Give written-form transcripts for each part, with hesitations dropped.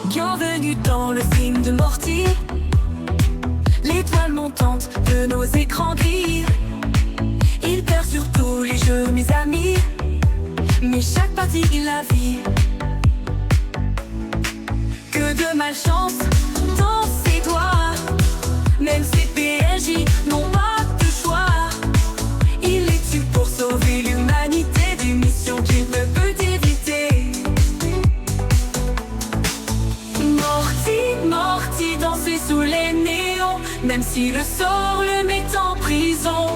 Bienvenue dans le film de Morty, l'étoile montante de nos écrans gris. Il perd sur tous les jeux, mes amis, mais chaque partie il la vit. Que de malchance dans ses doigts, même ses PNJ n'ont pas de choix. Il les tue pour sauver l'humanité d'une mission qu'il ne peut éviter. Morty danser sous les néons, même si le sort le met en prison.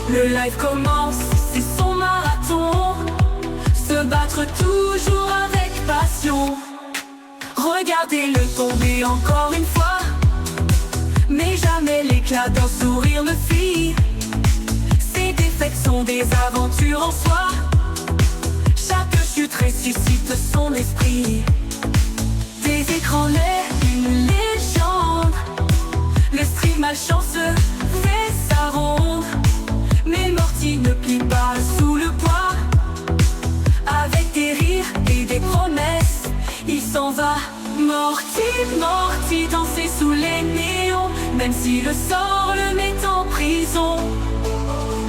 Le live commence, c'est son marathon, se battre toujours avec passion. Regardez-le tomber encore une fois, mais jamais l'éclat d'un sourire ne fuit. Ses défaites sont des aventures en soi, chaque chute ressuscite son esprit. Des écrans laids, une légende, le stream malchanceux fait sa ronde. Mais Morty ne plie pas sous le poids, avec des rires et des promesses, il s'en va. Morty danser sous les néons, même si le sort le met en prison.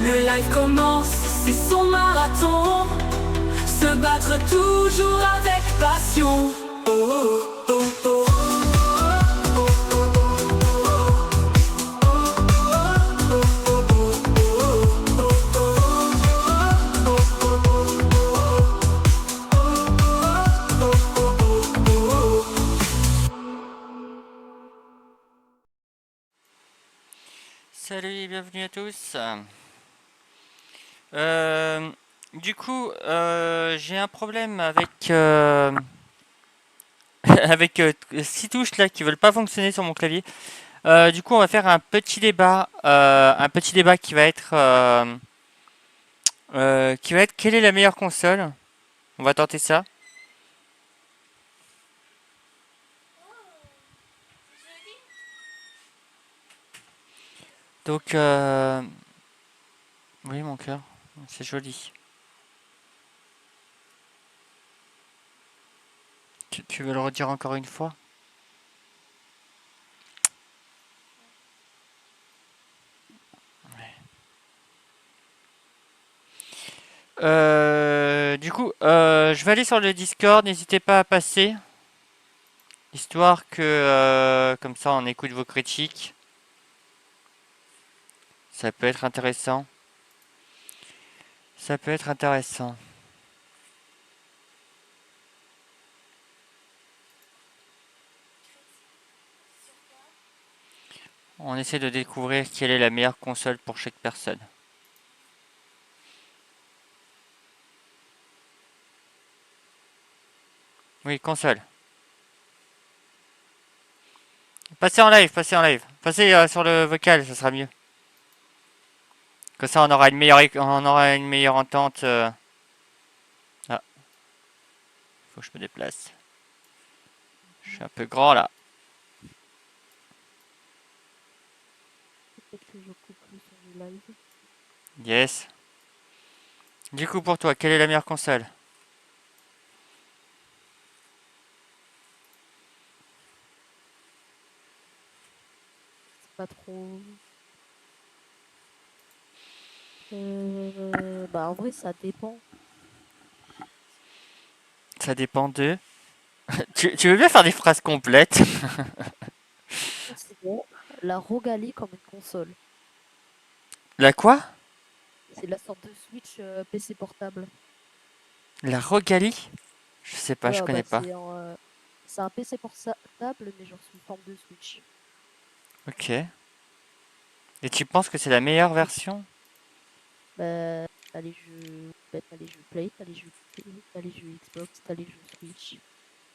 Le live commence, c'est son marathon, se battre toujours avec passion. Oh, oh, oh, oh. Salut et bienvenue à tous. Du coup, j'ai un problème avec avec 6 touches là qui veulent pas fonctionner sur mon clavier. Du coup, on va faire un petit débat qui va être quelle est la meilleure console. On va tenter ça. Donc, oui, mon cœur, c'est joli. Tu veux le redire encore une fois? Du coup, je vais aller sur le Discord, n'hésitez pas à passer, histoire que, comme ça, on écoute vos critiques. Ça peut être intéressant. Ça peut être intéressant. On essaie de découvrir quelle est la meilleure console pour chaque personne. Oui, console. Passez en live, passez en live. Passez sur le vocal, ça sera mieux. Comme ça, on aura une meilleure entente. Ah, faut que je me déplace. Je suis un peu grand là. Peut-être que je coupe plus sur du live. Yes. Du coup, pour toi, quelle est la meilleure console? C'est pas trop. Bah en vrai ça dépend. Ça dépend de... tu veux bien faire des phrases complètes? C'est bon. La Rogali comme une console. La quoi? C'est la sorte de Switch PC portable. La Rogali? Je sais pas, je Ouais, bah connais pas. c'est un PC portable mais genre sous forme de Switch. Ok. Et tu penses que c'est la meilleure version? Bah t'as les jeux Play, t'as les jeux Xbox, t'as les jeux Switch.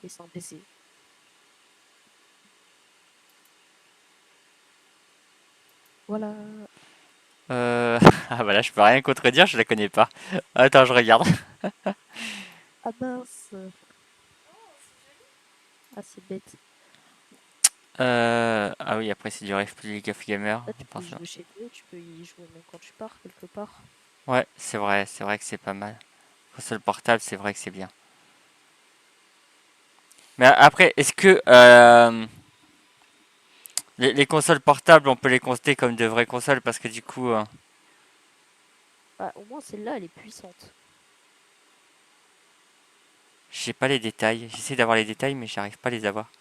Et c'est un PC. Voilà. Ah bah là, je peux rien contredire, je la connais pas. Attends, je regarde. Ah mince. Ah c'est bête. Ah oui, après c'est du League of Gamer. Là tu peux y Forcément. jouer chez toi, tu peux y jouer même quand tu pars quelque part. Ouais, c'est vrai que c'est pas mal. Console portable, c'est vrai que c'est bien. Mais après, est-ce que les consoles portables, on peut les compter comme de vraies consoles parce que du coup, Bah, au moins celle-là, elle est puissante. j'ai pas les détails. J'essaie d'avoir les détails, mais j'arrive pas à les avoir.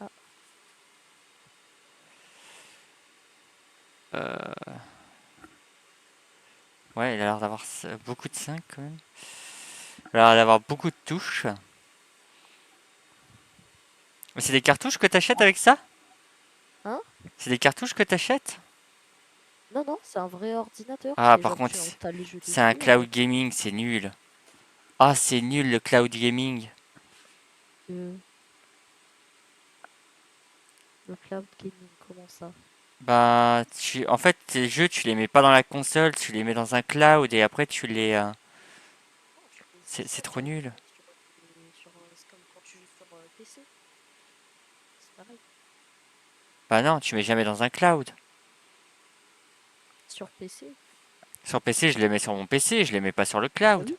Ah, Euh, ouais, il a l'air d'avoir beaucoup de 5 quand même. Il a l'air d'avoir beaucoup de touches. Mais c'est des cartouches que t'achètes avec ça? hein? C'est des cartouches que t'achètes? Non, non, c'est un vrai ordinateur. Ah, C'est par genre contre, tu installes les jeux c'est un dessus. cloud gaming, c'est nul. Ah, c'est nul le cloud gaming. Euh, le cloud gaming, comment ça? Bah, en fait, tes jeux, tu les mets pas dans la console, tu les mets dans un cloud et après tu les. Non, tu les C'est installes trop nul. c'est comme quand tu joues sur PC. C'est pareil. Bah non, tu mets jamais dans un cloud. Sur PC. Sur PC, je les mets sur mon PC, je les mets pas sur le Ah cloud. oui.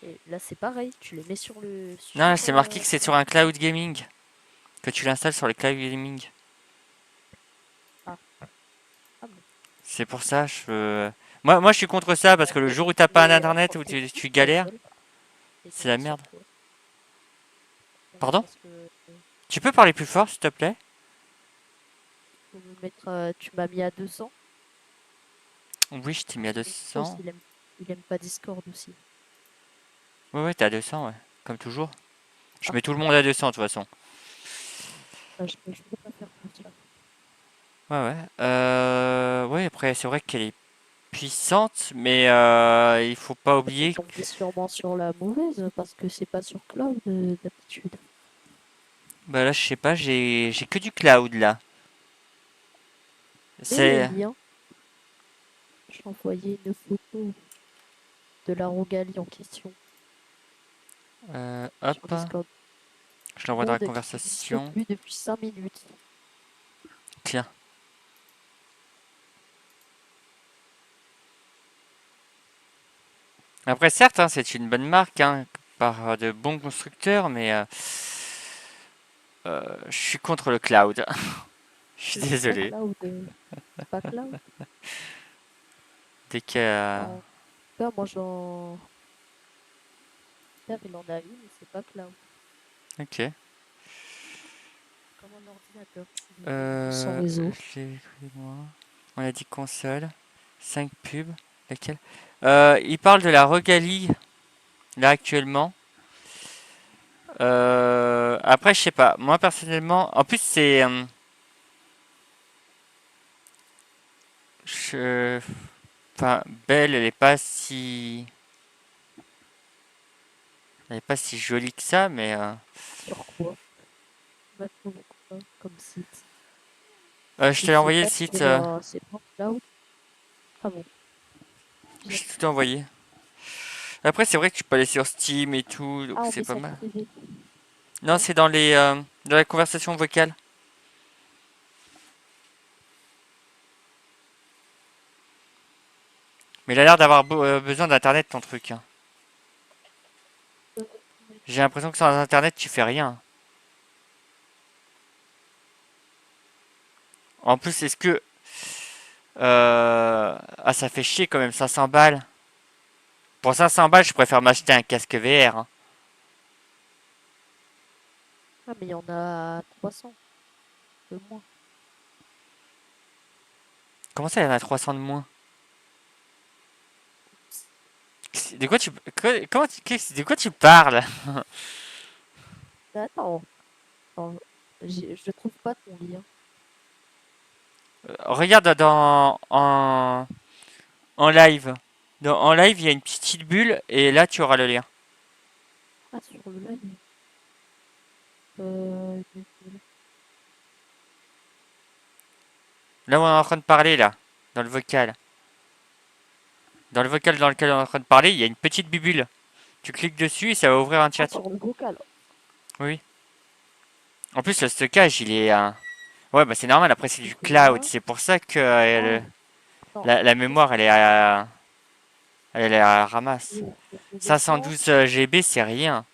Et là, c'est pareil. Tu les mets sur Non, c'est marqué que c'est sur un cloud gaming. Que tu l'installes sur le cloud gaming. Ah, ah bon. C'est pour ça, moi, je suis contre ça parce que le jour où t'as pas un Mais internet, où attends, tu galères, et c'est t'as la mis sur merde. quoi? Pardon? Parce que Tu peux parler plus fort, s'il te plaît? faut me mettre, tu m'as mis à 200. Oui, je t'ai mis à Parce que Micros, 200. il aime pas Discord aussi. Ouais, ouais, t'es à 200, ouais. Comme toujours. Je Ah, mets tout le monde à 200 de toute façon. bah, je peux pas faire plus ça. Ouais, ouais. Ouais, après, c'est vrai qu'elle est puissante, mais il faut pas Bah, t'es oublier. tombé sûrement sur la mauvaise parce que c'est pas sur cloud d'habitude. Bah là, je sais pas, j'ai que du cloud là. Mais le C'est. lien, j'ai envoyé une photo de la Rogalie en question Hop, sur Discord. je l'envoie dans la Mode qui n'existe conversation. plus depuis 5 minutes. Tiens. Après, certes, hein, c'est une bonne marque, hein, par de bons constructeurs, mais je suis contre le cloud. Je suis C'est pas désolé. cloud. C'est pas cloud. Dès que. En tout cas, moi j'en. Père, il en a une, mais c'est pas cloud. Ok. Comme un ordinateur, sans réseau. Moi. On a dit console. 5 pubs. Laquelle? Il parle de la Rogalie, là, actuellement. Après, je sais pas. Moi, personnellement, en plus, c'est. Je... Enfin, Belle, elle est pas si jolie que ça, mais Sur quoi? Va trouver quoi comme site? je Et t'ai c'est envoyé le pas site. sur. C'est pas cloud? Ah bon? Je Bizarre. t'ai tout envoyé. Après, c'est vrai que tu peux aller sur Steam et tout, donc Ah, en c'est pas message mal. privé. Non, Non? c'est dans la conversation vocale. Mais il a l'air d'avoir besoin d'internet ton truc, hein. J'ai l'impression que sans internet, tu fais rien. En plus, est-ce que ah, ça fait chier quand même, 500 balles. Pour 500 balles, je préfère m'acheter un casque VR, hein. Ah, mais il y en a 300 de moins. Comment ça, il y en a 300 de moins? De quoi tu... Comment de quoi tu parles? Mais attends, je trouve pas ton lien. Regarde en live. En live, il y a une petite bulle et là, tu auras le lien. Ah, sur le live. Euh, Là où on est en train de parler, là. Dans le vocal. Dans le vocal dans lequel on est en train de parler, il y a une petite bubule. Tu cliques dessus et ça va ouvrir un ah, chat. sur le vocal. Oui. En plus, le stockage, il est... Ouais, bah c'est normal, après c'est du Donc cloud. là. C'est pour ça que Ah, attends. la Qu'est-ce mémoire, que elle est à la ramasse. je descends? 512 GB, c'est rien.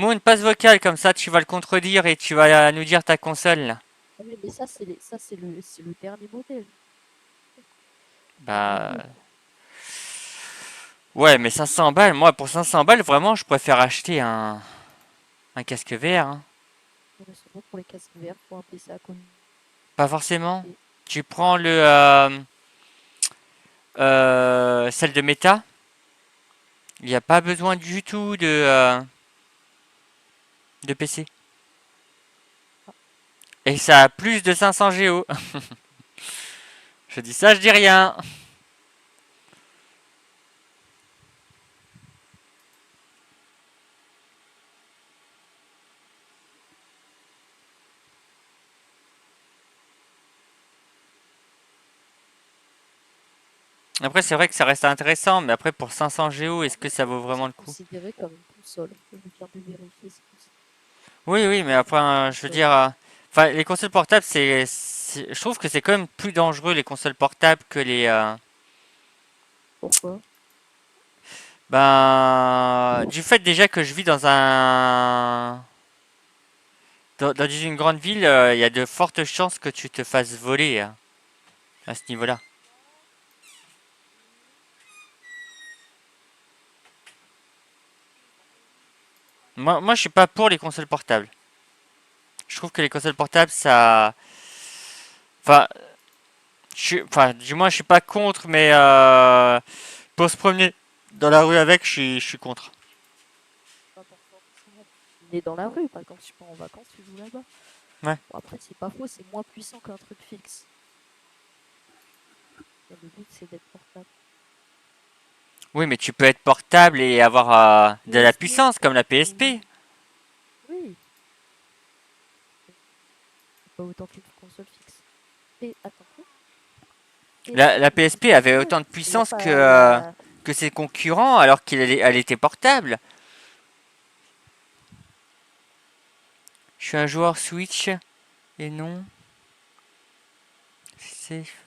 Moon, passe vocal, comme ça tu vas le contredire et tu vas nous dire ta console là. Ah oui, mais ça, c'est le dernier modèle. Bah. Ouais, mais 500 balles, moi pour 500 balles, vraiment, je préfère acheter un casque VR, hein. Non, mais c'est bon pour les casques verts, pour un PC à côté. Pas forcément. Tu prends celle de Meta. Il n'y a pas besoin du tout de PC. Et ça a plus de 500 Go. Je dis ça, je dis rien. Après, c'est vrai que ça reste intéressant, mais après, pour 500 Go, est-ce que ça vaut vraiment le C'est coup? considéré comme une console. Je viens de vérifier, c'est considéré Oui, oui, mais après, je veux comme une dire, enfin, les consoles portables, je trouve que c'est quand même plus dangereux les consoles portables que Pourquoi? ben, du fait déjà que je vis dans une grande ville, il y a de fortes chances que tu te fasses voler à ce niveau-là. Moi, je suis pas pour les consoles portables. Je trouve que les consoles portables, ça, enfin, enfin, du moins, je suis pas contre, mais pour se promener dans la rue avec, je suis contre. Pas forcément. Il est dans la rue, pas quand tu pars en vacances, tu joues là-bas. Ouais. Bon, après, c'est pas faux, c'est moins puissant qu'un truc fixe. Mais le but, c'est d'être portable. Oui, mais tu peux être portable et avoir de la PSP, puissance comme la PSP. oui, pas autant qu'une console fixe. Et attends, quoi? La PSP avait Ouais, autant de il y a puissance pas, il y a... que ses concurrents alors elle était portable. Je suis un joueur Switch et non. Safe.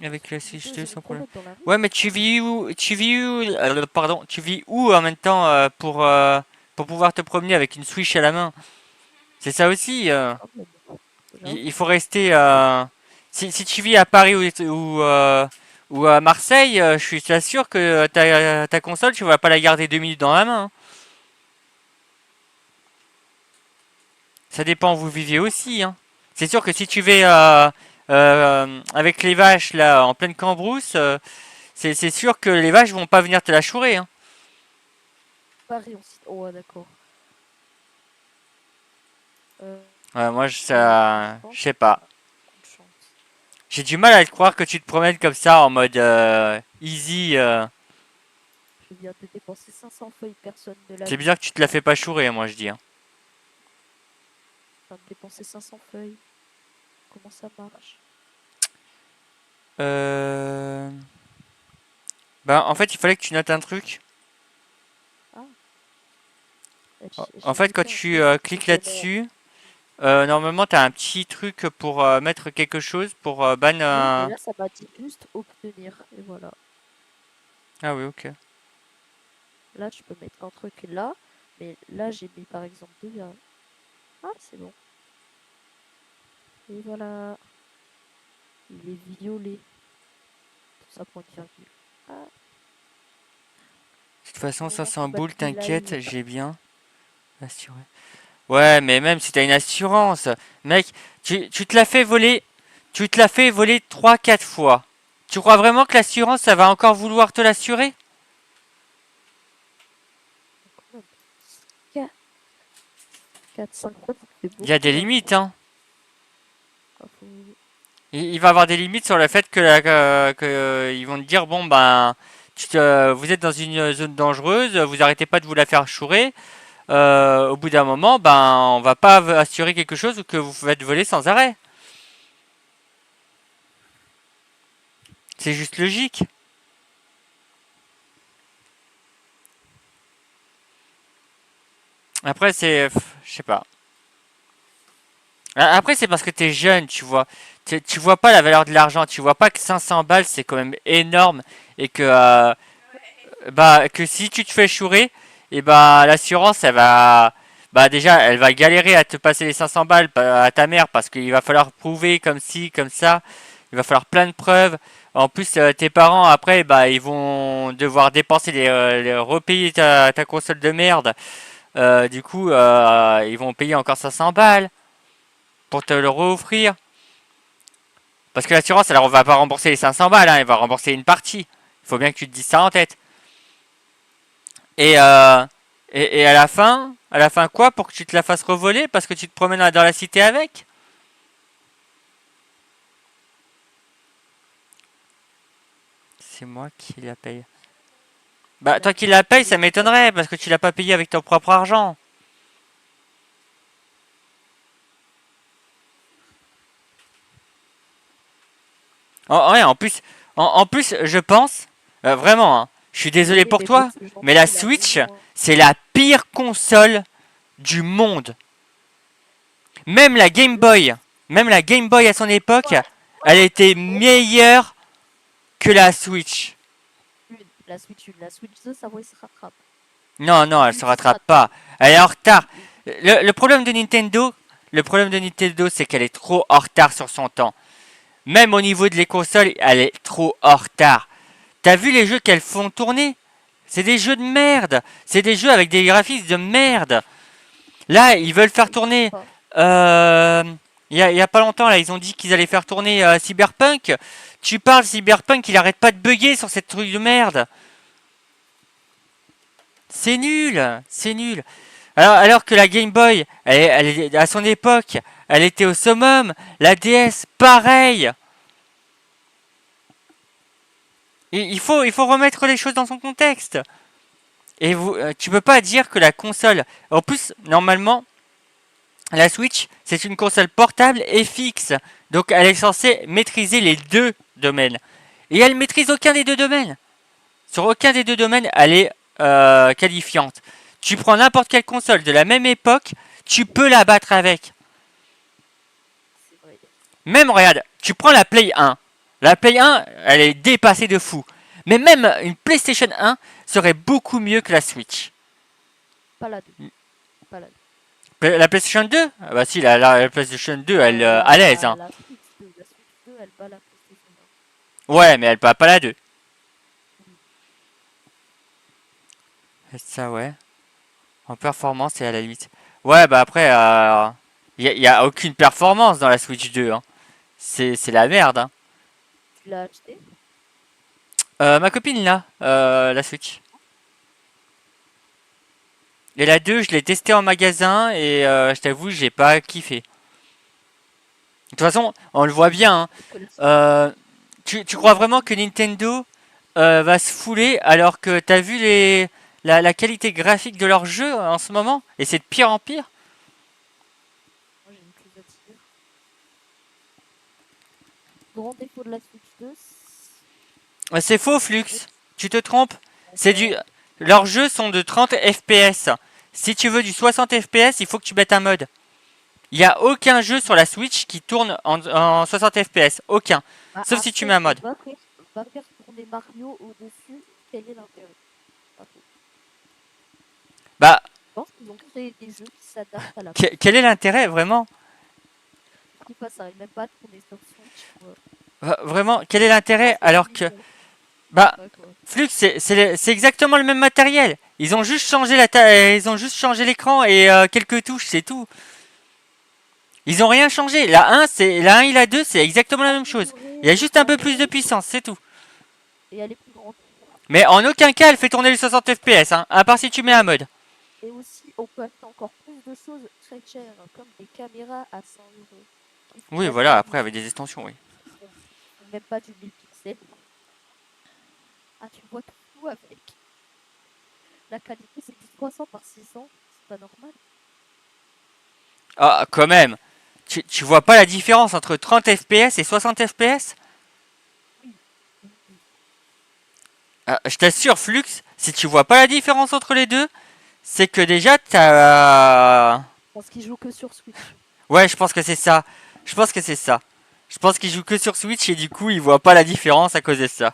Avec la Switch 2 J'ai sans pour problème. mettre dans la rue. Ouais, mais tu vis où, pardon, tu vis où en même temps pour pouvoir te promener avec une Switch à la main? C'est ça aussi. Ah, mais bon, j'avoue. Il faut rester. Si tu vis à Paris ou à Marseille, je suis sûr que ta console, tu vas pas la garder 2 minutes dans la main, hein. Ça dépend où vous vivez aussi, hein. C'est sûr que si tu vas avec les vaches là en pleine cambrousse, c'est sûr que les vaches vont pas venir te la chourer, hein. Paris, on cite. Oh, ouais, d'accord. Euh, Ouais, moi, je pense, je sais pas. coup de chance. J'ai du mal à te croire que tu te promènes comme ça en mode easy. Je viens de dépenser 500 feuilles, personne ne l'a C'est vu. bizarre que tu te la fais pas chourer, moi je dis, hein. Je viens de dépenser 500 feuilles. Comment ça marche? Euh... Ben, en fait, il fallait que tu notes un truc. En J'ai fait, quand noté un tu truc cliques tout à l'heure. là-dessus, normalement, tu as un petit truc pour mettre quelque chose pour ban. Oui, mais là, ça m'a dit juste obtenir. Et voilà. Ah oui, ok. Là, je peux mettre un truc là. Mais là, j'ai mis par exemple 2 virgules. Ah, c'est bon. Et voilà. Il est violet. Tout ça pour une virgule. Ah, De toute façon, on va 500 boules, battre t'inquiète, live. j'ai bien assuré. Ouais, mais même si t'as une assurance, mec, tu te l'as fait voler. Tu te l'as fait voler 3 4 fois. Tu crois vraiment que l'assurance, ça va encore vouloir te l'assurer? 4-5 fois, ça fait Il y a des beaucoup, hein. limites, hein. Ah, Il va avoir des limites sur le fait ils vont te dire bon ben vous êtes dans une zone dangereuse, vous arrêtez pas de vous la faire chourer. Au bout d'un moment, ben on va pas assurer quelque chose que vous faites voler sans arrêt. C'est juste logique. Après je sais pas. Après c'est parce que t'es jeune, tu vois. Tu vois pas la valeur de l'argent, tu vois pas que 500 balles c'est quand même énorme et que bah que si tu te fais chourer, et bah l'assurance elle va bah déjà elle va galérer à te passer les 500 balles à ta mère parce qu'il va falloir prouver comme ci comme ça, il va falloir plein de preuves. En plus tes parents après bah ils vont devoir dépenser repayer ta console de merde. Du coup ils vont payer encore 500 balles pour te le réoffrir. Parce que l'assurance elle va pas rembourser les 500 balles, hein, elle va rembourser une partie. Il faut bien que tu te dises ça en tête. Et, euh, et à la fin quoi pour que tu te la fasses revoler parce que tu te promènes dans la cité avec? C'est moi qui la paye. Bah toi qui la paye, ça m'étonnerait parce que tu l'as pas payé avec ton propre argent. Ouais, en plus, je pense, vraiment, hein, je suis désolé Désolé, pour mais bon, toi, ce mais la gentil, là, au Switch, moins. c'est la pire console du monde. Même la Game Boy, même la Game Boy à son époque, elle était meilleure que la Switch. La Switch 2, ça va, il se rattrape. Non, non, La elle se Switch se rattrape rattrape. pas. Elle est en retard. Le problème de Nintendo, c'est qu'elle est trop en retard sur son temps. Même au niveau de les consoles, elle est trop en retard. T'as vu les jeux qu'elles font tourner? C'est des jeux de merde. C'est des jeux avec des graphismes de merde. Là, ils veulent faire Ils savent tourner. pas. Euh, il y a pas longtemps, là, ils ont dit qu'ils allaient faire tourner Cyberpunk. Tu parles Cyberpunk, il arrête pas de bugger sur cette truc de merde. C'est nul, c'est nul. Alors que la Game Boy, à son époque, elle était au summum. La DS, pareil. Il faut remettre les choses dans son contexte. Et tu peux pas dire que la console. En plus, normalement, la Switch, c'est une console portable et fixe. Donc, elle est censée maîtriser les deux domaines. Et elle maîtrise aucun des deux domaines. Sur aucun des deux domaines, elle est qualifiante. Tu prends n'importe quelle console de la même époque, tu peux la battre avec. C'est vrai. Même, regarde, tu prends la Play 1. La Play 1, elle est dépassée de fou. Mais même une PlayStation 1 serait beaucoup mieux que la Switch. Pas la 2. Pas la 2. La PlayStation 2? Ah bah si, la PlayStation 2, elle à l'aise. Hein. La Switch 2. La Switch 2, elle bat la PlayStation 1. Ouais, mais elle peut pas la 2. Ça, ouais. En performance, c'est à la limite. Ouais, bah après, y a aucune performance dans la Switch 2. Hein. C'est la merde. Hein. Tu l'as acheté? Ma copine, là, la Switch. Et la 2, je l'ai testée en magasin et je t'avoue, j'ai pas kiffé. De toute façon, on le voit bien. Hein. Que la Switch. Tu crois vraiment que Nintendo va se fouler alors que t'as vu la qualité graphique de leur jeu en ce moment? Et c'est de pire en pire? Moi, j'ai une chose à dire. Grand défaut de la Switch 2, C'est faux, Flux. Tu te trompes. C'est du... Leurs jeux sont de 30 FPS. Si tu veux du 60 FPS, il faut que tu mettes un mode. Il n'y a aucun jeu sur la Switch qui tourne en 60 FPS. Aucun. Bah, Sauf si tu après, mets un mode. va faire tourner Mario au-dessus. Quel est l'intérêt? Pas trop. Bah, Je pense qu'ils ont créé des jeux qui s'adaptent à la quel est l'intérêt, vraiment? FIFA, ça arrive même pas à tourner sur Switch. Vraiment, quel est l'intérêt alors que... Bah, Flux, c'est exactement le même matériel. Ils ont juste changé ils ont juste changé l'écran et quelques touches, c'est tout. Ils ont rien changé. La 1 et la 2, c'est exactement la même chose. Il y a juste un peu plus de puissance, c'est tout. Et elle est plus grande. Mais en aucun cas, elle fait tourner les 60 FPS, hein, à part si tu mets un mode. Et aussi, on peut acheter encore plus de choses très chères, comme des caméras à 100 euros. Oui, voilà, après avec des extensions, oui. Même pas du 1000 pixels. Ah, tu vois tout avec. La qualité, c'est 300 par 600. C'est pas normal. Ah, quand même. Tu vois pas la différence entre 30 FPS et 60 FPS? Je t'assure, Flux, si tu vois pas la différence entre les deux, c'est que déjà t'as... Je pense qu'ils jouent que sur Switch. Ouais, je pense que c'est ça. Je pense que c'est ça. Je pense qu'ils jouent que sur Switch et du coup ils voient pas la différence à cause de ça.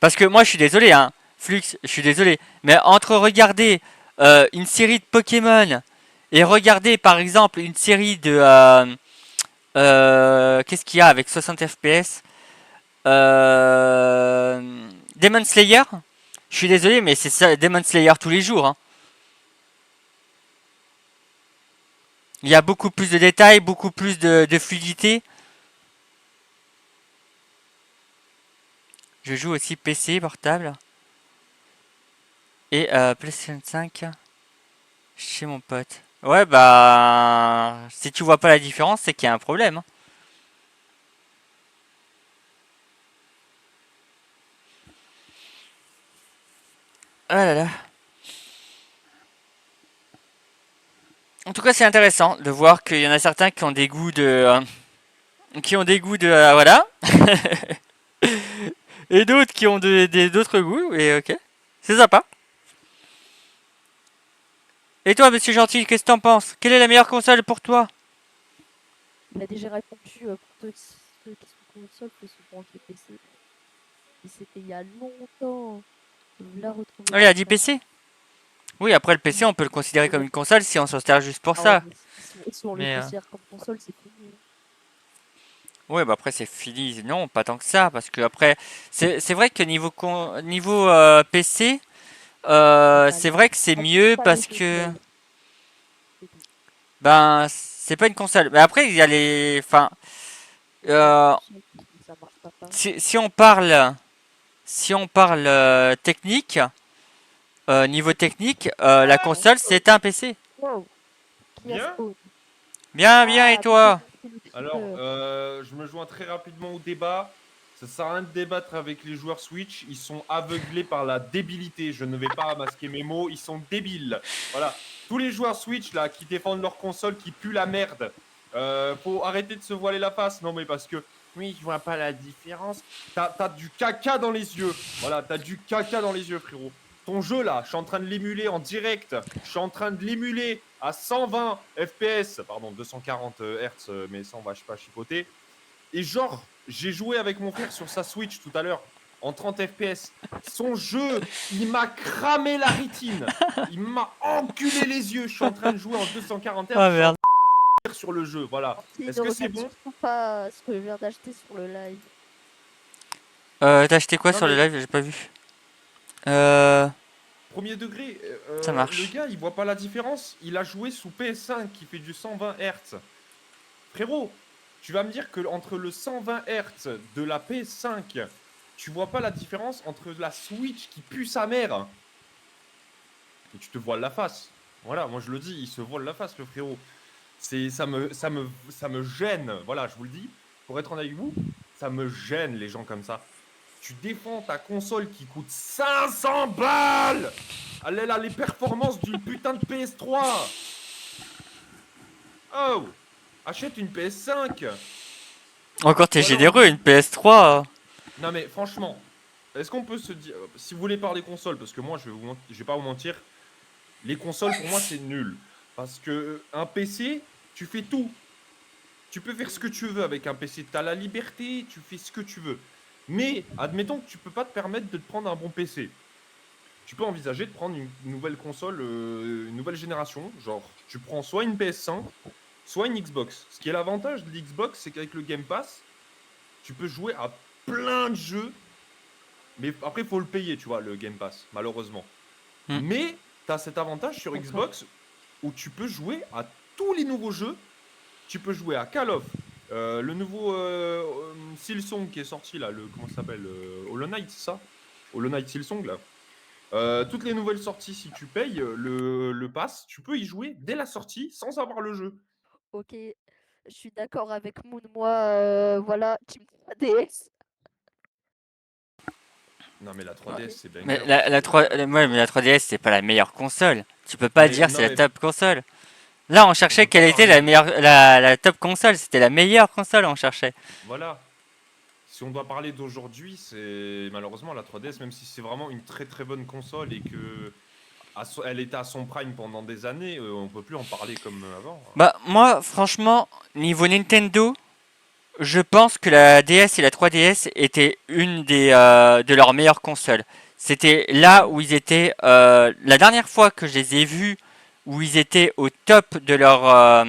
Parce que moi, je suis désolé, hein, Flux, je suis désolé. Mais entre regarder une série de Pokémon et regarder, par exemple, une série de... qu'est-ce qu'il y a avec 60 FPS Demon Slayer. Je suis désolé, mais c'est ça, Demon Slayer tous les jours, hein. Il y a beaucoup plus de détails, beaucoup plus de fluidité. Je joue aussi PC, portable. Et PlayStation 5 chez mon pote. Ouais, bah... Si tu vois pas la différence, c'est qu'il y a un problème, hein. Ah là là. En tout cas, c'est intéressant de voir qu'il y en a certains qui ont des goûts de... voilà. Et d'autres qui ont d'autres goûts. Et ok. C'est sympa. Et toi, monsieur gentil, qu'est-ce que t'en penses? Quelle est la meilleure console pour toi? Il a déjà répondu pour ceux qui sont consoles, que sont branchés PC. Et c'était il y a longtemps. Vous la retrouvez Oh, il a pas dit ça. PC? Oui, après le PC, on peut le considérer comme une console si on s'en sert juste pour Ah ouais, ça. mais si on le Mais considère comme console, c'est fini. ouais, bah après c'est fini. Non, pas tant que ça, parce que après, c'est vrai que niveau PC, Enfin, c'est vrai que c'est mieux pas parce les que gameplay, c'est tout. ben c'est pas une console. Mais après il y a les, enfin, Pas euh, de check, ça marche pas. si on parle technique, niveau technique, la console c'est un PC. Wow, qui a Bien. spawn? Bien, bien, et Ah, toi? c'est le Alors, creeper. je me joins très rapidement au débat. Ça sert à rien de débattre avec les joueurs Switch. Ils sont aveuglés par la débilité. Je ne vais pas masquer mes mots. Ils sont débiles. Voilà. Tous les joueurs Switch là qui défendent leur console, qui puent la merde. Faut arrêter de se voiler la face. Non mais parce que oui, je vois pas la différence. T'as du caca dans les yeux. Voilà, t'as du caca dans les yeux, frérot. Ton jeu là, je suis en train de l'émuler en direct. Je suis en train de l'émuler à 120 FPS, pardon, 240 Hz, mais ça on va pas chipoter. Et genre, j'ai joué avec mon frère sur sa Switch tout à l'heure en 30 FPS. Son jeu, il m'a cramé la rétine. Il m'a enculé les yeux. Je suis en train de jouer en 240 Hz. Oh merde. Sur le jeu, voilà. Merci Est-ce de que c'est regarder bon? surtout pas ce que je viens d'acheter sur le live. T'as acheté quoi Non, sur le mais- live? J'ai pas vu. Euh, Premier degré, Ça marche. le gars, il voit pas la différence. Il a joué sous PS5 qui fait du 120 Hz. Frérot, tu vas me dire que entre le 120 Hz de la PS5, tu vois pas la différence entre la Switch qui pue sa mère et tu te voiles la face. Voilà, moi je le dis, il se voile la face, le frérot. Ça me gêne. Voilà, je vous le dis. Pour être honnête avec vous, ça me gêne les gens comme ça. Tu défends ta console qui coûte 500 balles. Elle a les performances d'une putain de PS3. Oh, achète une PS5. Encore t'es Ou alors, généreux, une PS3. non mais franchement, est-ce qu'on peut se dire, si vous voulez parler console, parce que moi je vais pas vous mentir, les consoles pour moi c'est nul. Parce que un PC, tu fais tout. Tu peux faire ce que tu veux avec un PC. Tu as la liberté, tu fais ce que tu veux. Mais admettons que tu peux pas te permettre de te prendre un bon PC. Tu peux envisager de prendre une nouvelle console, une nouvelle génération. Genre, tu prends soit une PS5, soit une Xbox. Ce qui est l'avantage de l'Xbox, c'est qu'avec le Game Pass, tu peux jouer à plein de jeux. Mais après, il faut le payer, tu vois, le Game Pass, malheureusement. Mais tu as cet avantage sur Xbox où tu peux jouer à tous les nouveaux jeux. Tu peux jouer à Call of, le nouveau Silksong qui est sorti là, comment ça s'appelle, Hollow Knight, c'est ça? Hollow Knight Silksong là. Toutes les nouvelles sorties, si tu payes le pass, tu peux y jouer dès la sortie sans avoir le jeu. Ok, je suis d'accord avec Moon. Moi, voilà, Team 3DS. Non mais la 3DS c'est Mais banger. la 3, ouais, mais la 3DS c'est pas la meilleure console. Tu peux pas Mais dire non, c'est la mais- top console. Là on cherchait peut quelle pas était parler. la meilleure, la top console. C'était la meilleure console on cherchait. Voilà. Si on doit parler d'aujourd'hui, c'est malheureusement la 3DS, même si c'est vraiment une très très bonne console et que elle était à son prime pendant des années, on peut plus en parler comme avant. Bah moi franchement niveau Nintendo, je pense que la DS et la 3DS étaient une de leurs meilleures consoles. C'était là où ils étaient. La dernière fois que je les ai vus, où ils étaient au top de leur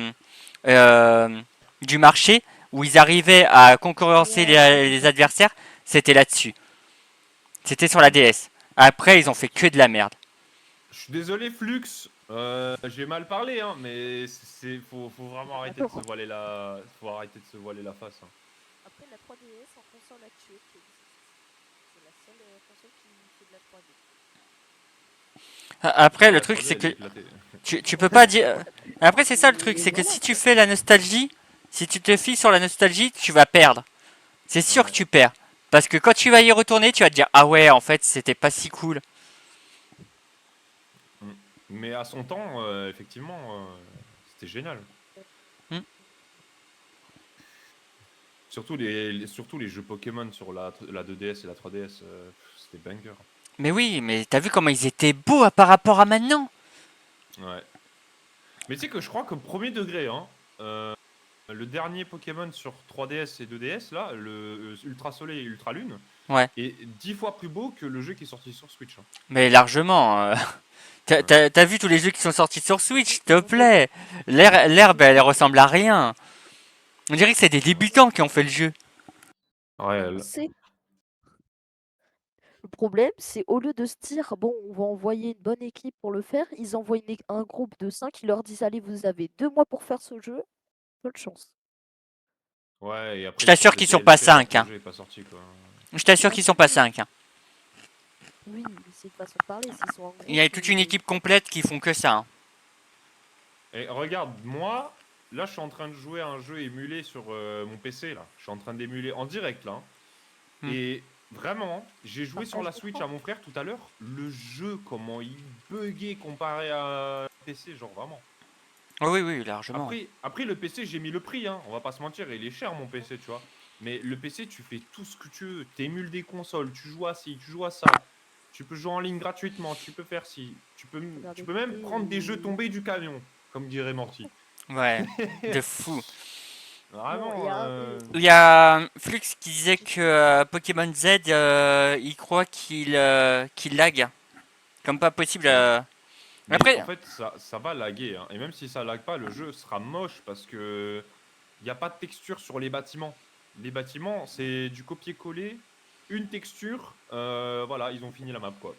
du marché, où ils arrivaient à concurrencer les adversaires, c'était là-dessus. C'était sur la DS. Après, ils ont fait que de la merde. Je suis désolé, Flux. J'ai mal parlé, hein, mais faut vraiment arrêter de se voiler faut arrêter de se voiler la face. Hein. Après, la 3DS en console actuelle qui existe. C'est la seule console qui fait de la 3D. Après, le La truc, 3D, c'est elle est que éclatée. tu peux pas dire. Après, c'est ça le truc, c'est que si tu fais la nostalgie, si tu te fies sur la nostalgie, tu vas perdre. C'est sûr que tu perds. Parce que quand tu vas y retourner, tu vas te dire ah ouais, en fait, c'était pas si cool. Mais à son temps, effectivement, c'était génial. Hmm. Surtout surtout les jeux Pokémon sur la 2DS et la 3DS, c'était banger. Mais oui, mais t'as vu comment ils étaient beaux par rapport à maintenant? Ouais. Mais tu sais que je crois que premier degré, hein, le dernier Pokémon sur 3DS et 2DS, là, le Ultra Soleil et Ultra Lune, Ouais. est 10 fois plus beau que le jeu qui est sorti sur Switch. Hein. Mais largement. T'as vu tous les jeux qui sont sortis sur Switch, s'il te plaît? L'herbe, elle ressemble à rien. On dirait que c'est des débutants qui ont fait le jeu. Ouais, Le problème, c'est au lieu de se dire, bon, on va envoyer une bonne équipe pour le faire, ils envoient un groupe de 5 qui leur disent, allez, vous avez 2 mois pour faire ce jeu, bonne chance. ouais, et après Je ils t'assure sortent des qu'ils sont pas DLC alors 5. que le Hein. jeu est pas sorti, quoi. Je t'assure qu'ils sont pas 5. Hein. Oui, c'est une façon de parler, s'ils sont en Il y a groupe, toute une équipe complète qui font que ça. Hein. Et regarde, moi, là, je suis en train de jouer à un jeu émulé sur mon PC, là. Je suis en train d'émuler en direct, là. Hmm. Et vraiment, j'ai joué sur la Partage Switch d'écran. à mon frère tout à l'heure. Le jeu, comment il buguait comparé à PC, genre vraiment. Oh oui, oui, largement. Après, le PC, j'ai mis le prix, hein. On va pas se mentir, il est cher, mon PC, tu vois. Mais le PC, tu fais tout ce que tu veux. T'émules des consoles, tu joues à ci, tu joues à ça. Tu peux jouer en ligne gratuitement, tu peux faire ci. Tu peux même prendre des jeux tombés du camion, comme dirait Morty. Ouais, de fou. Vraiment. Bon, Il y a Flux qui disait que Pokémon Z, il croit qu'il lag. Comme pas possible. Mais Après, en fait, ça va laguer. Hein. Et même si ça lag pas, le jeu sera moche parce que il n'y a pas de texture sur les bâtiments. Les bâtiments, c'est du copier-coller, une texture. Voilà, ils ont fini la map, quoi.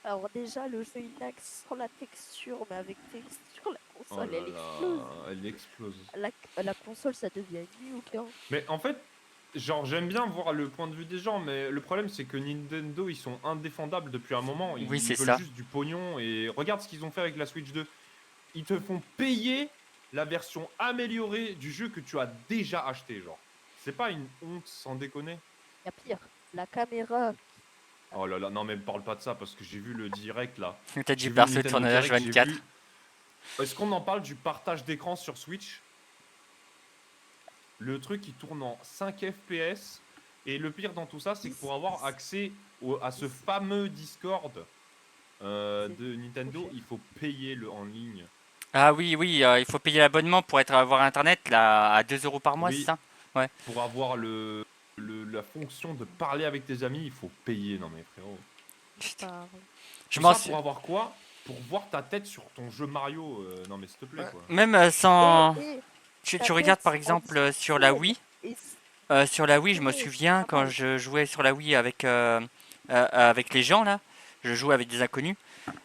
Alors déjà, le jeu il lag sans la texture, mais avec texture, la Oh console, là elle là, explose. elle explose. La console, ça devient nuque. Hein. Mais en fait, genre, j'aime bien voir le point de vue des gens, mais le problème, c'est que Nintendo, ils sont indéfendables depuis un moment. Ils Oui, c'est veulent ça. juste du pognon. Et regarde ce qu'ils ont fait avec la Switch 2. Ils te font payer la version améliorée du jeu que tu as déjà acheté, genre. C'est pas une honte, sans déconner. Il y a pire, la caméra. Oh là là, non mais parle pas de ça, parce que j'ai vu le direct, là. t'as J'ai dû vu percer le le Nintendo tournage Direct, j'ai 24. vu- Est-ce qu'on en parle du partage d'écran sur Switch? Le truc qui tourne en 5 FPS. Et le pire dans tout ça, c'est que pour avoir accès à ce fameux Discord de Nintendo, il faut payer le en ligne. Ah oui, oui, il faut payer l'abonnement pour avoir internet là à 2 euros par mois, Oui. c'est ça? Ouais. Pour avoir la fonction de parler avec tes amis, il faut payer. Non mais frérot. Enfin, Je Tout m'en ça suis. pour avoir quoi? Pour voir ta tête sur ton jeu Mario. Non mais s'il te plaît, quoi. Même sans. et Tu ta regardes tête par en exemple sur discussion, la Wii. et Sur la Wii, je me c'est souviens quand pareil. je jouais sur la Wii avec les gens là. Je jouais avec des inconnus.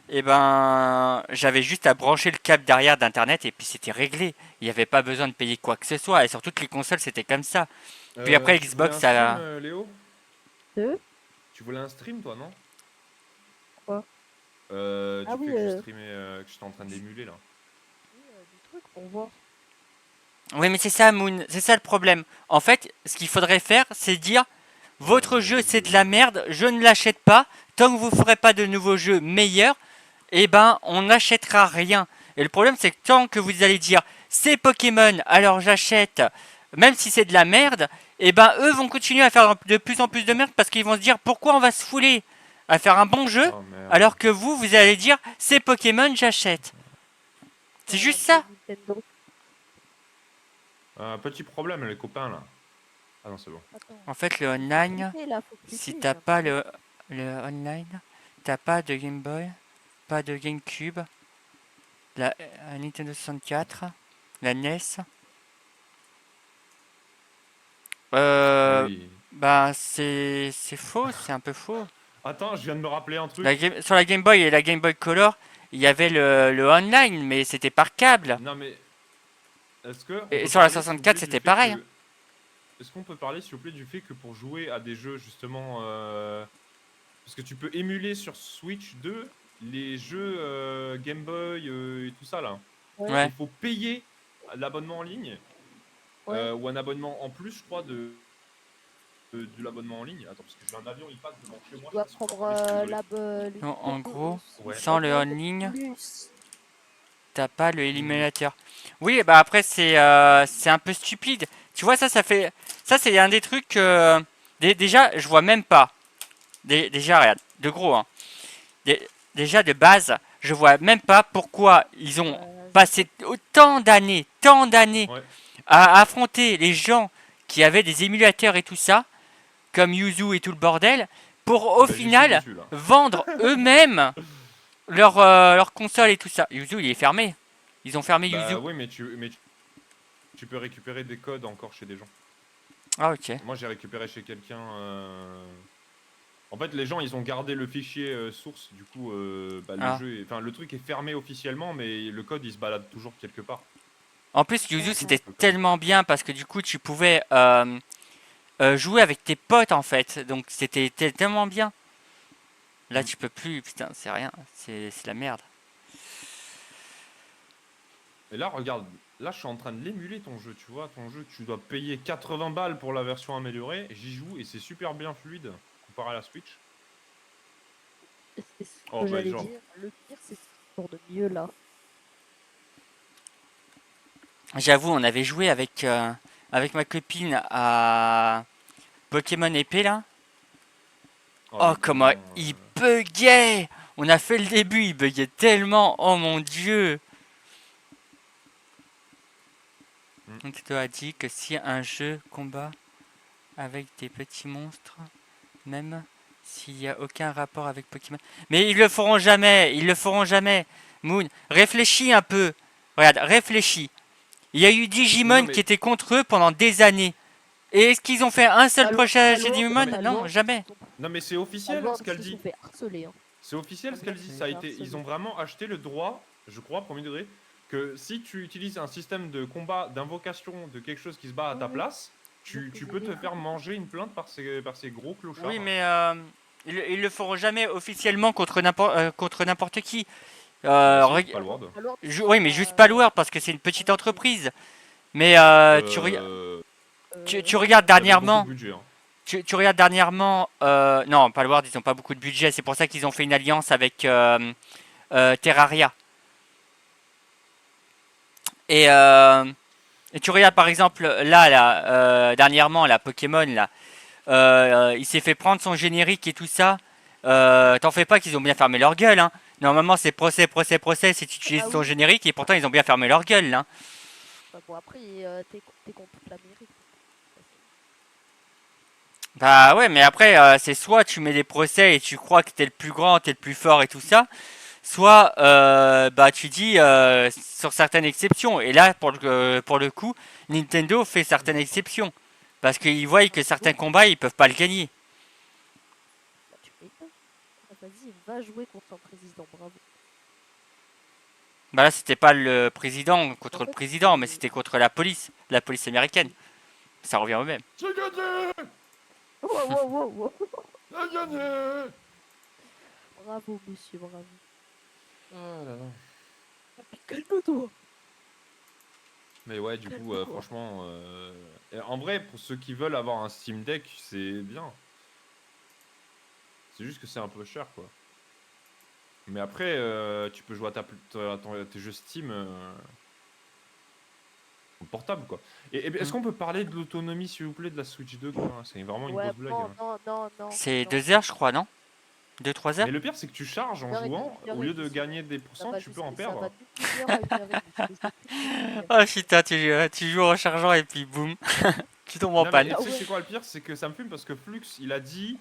Et ben, j'avais juste à brancher le câble derrière d'internet et puis c'était réglé. Il n'y avait pas besoin de payer quoi que ce soit. Et sur toutes les consoles, c'était comme ça. Puis après, Tu Xbox, voulais un ça. stream, Léo? Tu voulais un stream, toi, non? Quoi? Du Ah fait oui, que je streamais, que j'étais en train d'émuler là. du truc pour voir. Oui, mais c'est ça, Moon. C'est ça le problème. En fait, ce qu'il faudrait faire, c'est dire votre jeu, c'est de la merde. Je ne l'achète pas. Tant que vous ferez pas de nouveaux jeux meilleurs, eh ben, on n'achètera rien. Et le problème, c'est que tant que vous allez dire c'est Pokémon, alors j'achète, même si c'est de la merde, eh ben, eux vont continuer à faire de plus en plus de merde parce qu'ils vont se dire pourquoi on va se fouler à faire un bon jeu Oh merde. alors que vous allez dire c'est Pokémon, j'achète. C'est juste ça. Nintendo. Petit problème, les copains là. Ah non, c'est bon. Attends. En fait, le Faut online, cliquer, là, faut si cliquer, t'as j'ai pas l'impression. le online, t'as pas de Game Boy, pas de GameCube, la Nintendo 64, la NES. Euh, Oui. ben c'est faux, c'est un peu faux. Attends, je viens de me rappeler un La truc. sur la Game Boy et la Game Boy Color, il y avait le online, mais c'était par câble. Non mais, est-ce que on Et peut sur la parler, s'il vous 64, plaît, du c'était fait pareil, hein. que... Est-ce qu'on peut parler, s'il vous plaît, du fait que pour jouer à des jeux, justement... Parce que tu peux émuler sur Switch 2 les jeux Game Boy et tout ça, là. Ouais, Ouais. Il faut payer l'abonnement en ligne, ouais. ou un abonnement en plus, je crois, de l'abonnement en ligne. Attends, parce que j'ai un avion, il passe devant chez Tu moi, je sais dois pas si vous prendre entendez, je suis désolé. En, en gros, Ouais. sans le en Abonnement ligne, plus. t'as pas le Mhm. éliminateur. Oui, bah après c'est un peu stupide. Tu vois ça fait ça c'est un des trucs déjà je vois même pas. Déjà regarde, de gros hein. Dé- Déjà de base, je vois même pas pourquoi ils ont passé tant d'années Ouais. à affronter les gens qui avaient des émulateurs et tout ça, comme Yuzu et tout le bordel, pour au Bah, j'y suis final dessus, là. vendre eux-mêmes leur console et tout ça. Yuzu, il est fermé. Ils ont fermé Yuzu. Bah oui, tu peux récupérer des codes encore chez des gens. Ah, ok. Moi, j'ai récupéré chez quelqu'un. En fait, les gens, ils ont gardé le fichier source. Du coup, bah, le Ah. jeu, enfin, le truc est fermé officiellement, mais le code, il se balade toujours quelque part. En plus, Yuzu, D'accord. c'était Un peu comme ça. tellement bien parce que du coup, tu pouvais jouer avec tes potes en fait. Donc, c'était tellement bien. Là, Mm. tu peux plus. Putain, c'est rien. C'est la merde. Et là, regarde, là, je suis en train de l'émuler ton jeu. Tu vois, ton jeu, tu dois payer 80 balles pour la version améliorée. J'y joue et c'est super bien fluide comparé à la Switch. C'est ce Oh, que bah, j'allais genre. dire. Le pire, c'est ce qu'ils font de mieux là. J'avoue, on avait joué avec ma copine à Pokémon épée là. Oh, Oh, mais comment comment. il buguait! On a fait le début, il buguait tellement. Oh mon dieu! Mm. Nintendo a dit que si un jeu combat avec des petits monstres, même s'il n'y a aucun rapport avec Pokémon. Mais ils le feront jamais, ils le feront jamais. Moon, réfléchis un peu. Regarde, réfléchis. Il y a eu Mais non, Digimon qui mais. était contre eux pendant des années. Et est-ce qu'ils ont fait un seul projet chez Palworld, Digimon? mais- Non, jamais. Non, mais c'est officiel ce Palworld, qu'elle ils se sont dit. fait harceler. Hein. C'est officiel ce qu'elle dit. Ça a été. Ils ont vraiment acheté le droit, je crois, premier degré, que si tu utilises un système de combat, d'invocation de quelque chose qui se bat à ta Oui. place, tu peux te faire manger une plainte par ces gros clochards. Oui, mais ils le feront jamais officiellement contre n'importe qui. Bah, si, Reg- Palworld. Palworld, Oui, mais juste Palworld parce que c'est une petite entreprise. Mais tu regardes Il y avait beaucoup de dernièrement. budget. Hein. Tu regardes dernièrement. Non, Palworld, ils ont pas beaucoup de budget. C'est pour ça qu'ils ont fait une alliance avec Terraria. Et, euh, et tu regardes par exemple dernièrement, la Pokémon, là. Il s'est fait prendre son générique et tout ça. T'en fais pas qu'ils ont bien fermé leur gueule, hein. Normalement, c'est procès si tu utilises Ah ton oui. générique et pourtant ils ont bien fermé leur gueule, là. Bah, bon, après, t'es contre toute l'Amérique. Bah ouais, mais après, c'est soit tu mets des procès et tu crois que t'es le plus grand, t'es le plus fort et tout ça, soit bah tu dis sur certaines exceptions. Et là, pour le coup, Nintendo fait certaines exceptions. Parce qu'ils voient que certains combats, ils peuvent pas le gagner. Bah, tu m'étonnes. Ah, vas-y, va jouer contre un président, bravo. Bah là, c'était pas le président contre En le fait, président, mais c'est- c'était contre la police américaine. Ça revient au même. J'ai gagné. Wow, wow, wow, wow. J'ai gagné. Bravo, monsieur, bravo. Ah là là. Calme-toi. Mais ouais, du coup, franchement, et en vrai, pour ceux qui veulent avoir un Steam Deck, c'est bien. C'est juste que c'est un peu cher, quoi. Mais après, tu peux jouer à tes jeux Steam au portable, quoi. Et est-ce qu'on peut parler de l'autonomie, s'il vous plaît, de la Switch 2, quoi? C'est vraiment une Ouais, grosse blague. non, Hein. non, non, non. C'est non. 2 heures, je crois, non 2-3 heures? Mais le pire, c'est que tu charges en Une heure et jouant, demie, au lieu de 1h10. gagner des Ça pourcents, va tu peux jusqu'à- en perdre. Ça va de 12 heures à 1h30. Oh putain, tu joues en chargeant et puis boum. Tu tombes en Non, mais panne. tu sais, c'est quoi le pire? C'est que ça me fume parce que Flux, il a dit.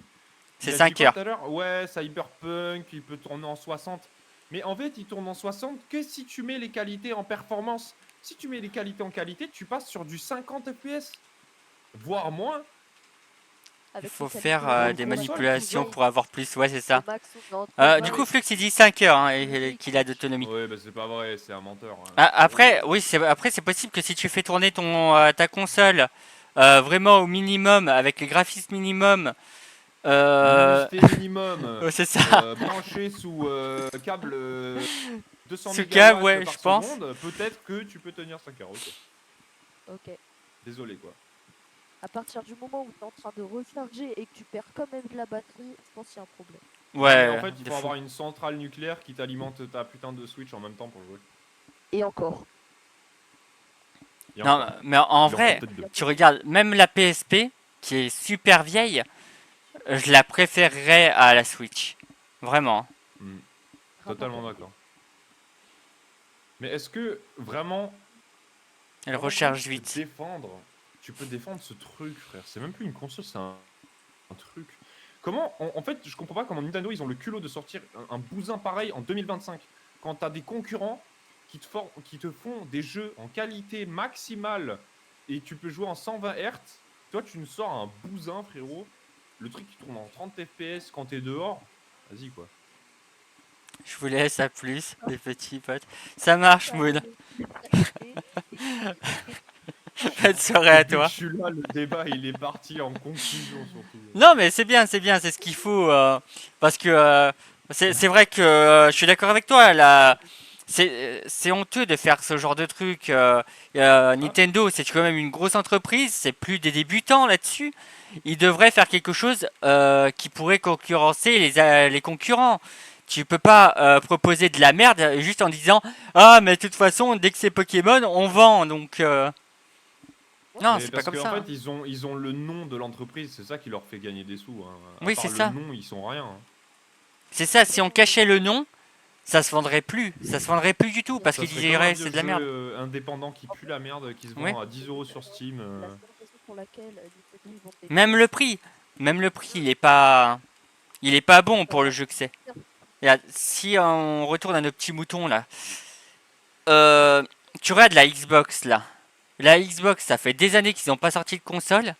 C'est il a 5 dit quoi heures. tout à l'heure? Ouais, Cyberpunk, il peut tourner en 60. Mais en fait, il tourne en 60 que si tu mets les qualités en performance. Si tu mets les qualités en qualité, tu passes sur du 50 FPS. Voire moins. Il Avec faut les faire qualités une des console, manipulations tout pour avoir plus. Ouais, c'est ça. le max, on est entre Du 20 coup, et Flux, il dit 5 heures hein, Oui. qu'il a d'autonomie. Ouais, bah c'est pas vrai, c'est un menteur. Hein. Après, oui, après c'est possible que si tu fais tourner ta console vraiment au minimum, avec les graphismes minimum, Luminosité minimum. c'est ça, Branché sous câble 200 ce câble, mégawatts ouais, par je pense. seconde, peut-être que tu peux tenir 5 heures. Ok. Ok. Désolé quoi. À partir du moment où tu es en train de recharger et que tu perds quand même de la batterie, je pense qu'il y a un problème. Ouais, Mais en fait, il de faut fou. avoir une centrale nucléaire qui t'alimente ta putain de Switch en même temps pour jouer. Et encore. Et Non, encore. mais en Il en vrai, faut peut-être deux. tu regardes, même la PSP, qui est super vieille, je la préférerais à la Switch. Vraiment. Hmm, totalement d'accord. Mais est-ce que vraiment. Elle vraiment, recharge tu peux vite. tu peux défendre ce truc, frère. C'est même plus une console, c'est un truc. Comment. En fait, je comprends pas comment Nintendo ils ont le culot de sortir un bousin pareil en 2025. Quand t'as des concurrents qui te font des jeux en qualité maximale et tu peux jouer en 120 Hz. Toi, tu nous sors un bousin, frérot. Le truc qui tourne en 30 FPS quand t'es dehors. Vas-y, quoi. Je vous laisse à plus, les petits potes. Ça marche, Moon. Bonne soirée à Depuis que toi. je suis là, le débat, il est parti en conclusion, surtout. Non, mais c'est bien, c'est ce qu'il faut. Parce que c'est vrai que je suis d'accord avec toi. Là, c'est honteux de faire ce genre de truc. Nintendo, c'est quand même une grosse entreprise. C'est plus des débutants là-dessus. Ils devraient faire quelque chose qui pourrait concurrencer les concurrents. Tu peux pas proposer de la merde juste en disant ah mais de toute façon dès que c'est Pokémon on vend donc non Mais c'est pas parce comme qu'en ça. fait, ils ont le nom de l'entreprise, c'est ça qui leur fait gagner des sous. Hein. À Oui, part c'est le ça. nom, ils sont rien. Hein. C'est ça, si on cachait le nom, ça se vendrait plus. Ça se vendrait plus du tout parce Ça qu'ils serait comme un diraient vieux c'est de la jeu, merde. indépendant qui pue la merde, qui se vend Ouais. à 10 € sur Steam. La seule raison pour laquelle Nintendo ils vendent des Même le prix, il est pas bon pour le jeu que c'est. Regarde, si on retourne à nos petits moutons là, tu regardes la Xbox là. La Xbox, ça fait des années qu'ils n'ont pas sorti de console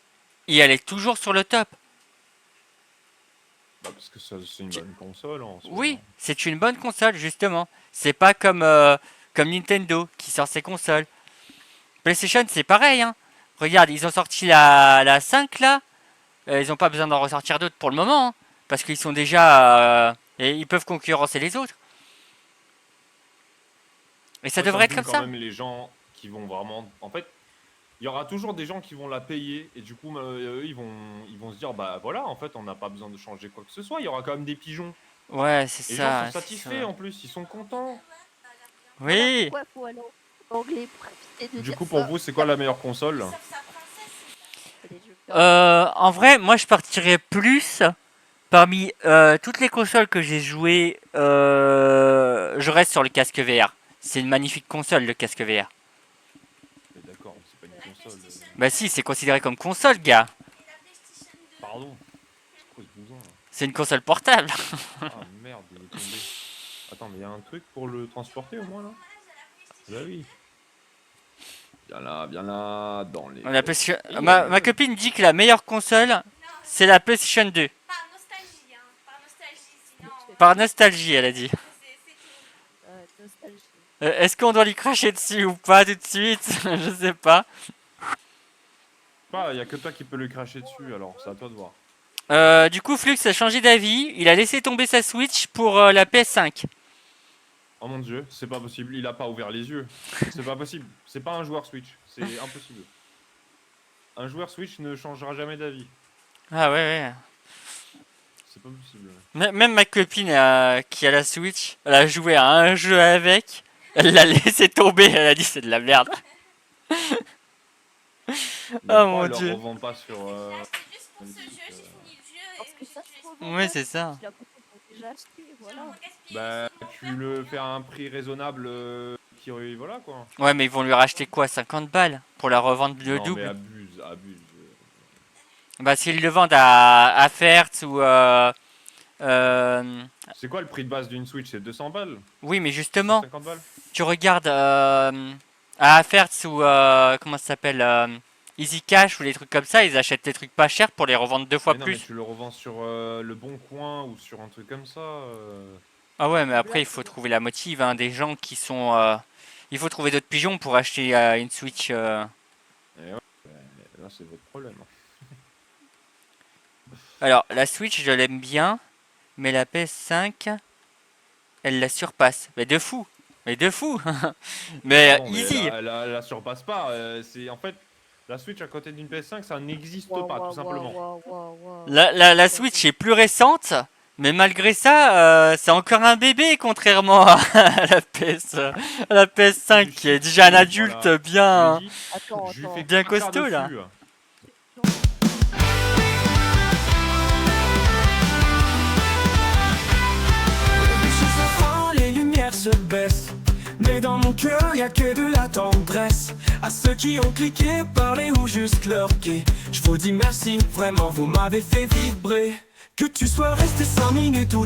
et elle est toujours sur le top. Bah, parce que c'est une bonne console en soi. Oui, c'est une bonne console justement. C'est pas comme comme Nintendo qui sort ses consoles. PlayStation, c'est pareil. Hein. Regarde, ils ont sorti la 5 là. Ils n'ont pas besoin d'en ressortir d'autres pour le moment. Hein, parce qu'ils sont déjà. Et ils peuvent concurrencer les autres. Et ça Moi, devrait me être fume comme quand ça. même les gens qui vont vraiment. En fait, il y aura toujours des gens qui vont la payer et du coup, eux, ils vont se dire bah voilà, en fait, on n'a pas besoin de changer quoi que ce soit. Il y aura quand même des pigeons. Ouais, c'est Et les gens ça. sont c'est satisfaits ça. en plus, ils sont contents. Oui. Pourquoi faut aller en anglais pour éviter de Du dire coup, pour ça. vous, c'est quoi la meilleure console? Allez, je vais faire En vrai, moi je partirais plus parmi toutes les consoles que j'ai jouées. Je reste sur le casque VR. C'est une magnifique console, le casque VR. Mais d'accord, mais c'est pas une console. Bah si, c'est considéré comme console, gars. Pardon. C'est quoi ce bousin là? C'est une console portable. Ah merde, il est tombé. Attends, mais il y a un truc pour le transporter au moins là? Bah oui. Viens là, dans les. La PlayStation- ma copine dit que la meilleure console, c'est la PlayStation 2. Par nostalgie, hein. Par nostalgie, sinon. Par nostalgie, elle a dit. C'est tout. nostalgie. Est-ce qu'on doit lui cracher dessus ou pas tout de suite? Je sais pas. Il y a que toi qui peux le cracher dessus, alors c'est à toi de voir. Du coup, Flux a changé d'avis. Il a laissé tomber sa Switch pour la PS5. Oh mon dieu, c'est pas possible, il a pas ouvert les yeux. C'est pas possible, c'est pas un joueur Switch, c'est impossible. Un joueur Switch ne changera jamais d'avis. Ah ouais. C'est pas possible. Même ma copine qui a la Switch, elle a joué à un jeu avec. Elle l'a laissé tomber. Elle a dit c'est de la merde. Mais Oh pourquoi mon elle leur Dieu. revend pas sur. C'est juste pour ce jeu, j'ai fini le jeu Parce et que ça je se vais revend. Ouais, c'est ça. J'ai l'impression qu'ils ont déjà acheté, voilà. Bah, tu le fais à un prix raisonnable qui. Voilà quoi. Ouais, mais ils vont lui racheter quoi 50 balles pour la revendre le Non, mais double. abuse. Bah, s'ils le vendent à Hertz ou. C'est quoi le prix de base d'une Switch? C'est 200 balles? Oui, mais justement, 50 balles? tu regardes à Hertz ou. Comment ça s'appelle Easy Cash ou les trucs comme ça, ils achètent des trucs pas chers pour les revendre 2 fois Mais non, mais plus. tu le revends sur le Bon Coin ou sur un truc comme ça. Ah ouais, mais après, il faut trouver la motive, hein, des gens qui sont. Il faut trouver d'autres pigeons pour acheter une Switch. Et ouais, là, c'est votre problème. Alors, la Switch, je l'aime bien, mais la PS5, elle la surpasse. Mais de fou! Mais de fou! Mais Non, easy! la surpasse pas. C'est en fait la Switch à côté d'une PS5, ça n'existe Waouh, pas, waouh, tout simplement. waouh, waouh, waouh. La Switch est plus récente, mais malgré ça, c'est encore un bébé, contrairement à la PS5 qui est déjà un adulte Voilà. bien. Je lui ai dit, Attends, je lui attends. fais Bien caca costaud, là. dessus. Les lumières se baissent, mais dans mon cœur y a que de la tendresse. À ceux qui ont cliqué, parlé ou juste lurké, je vous dis merci, vraiment vous m'avez fait vibrer. Que tu sois resté 5 minutes ou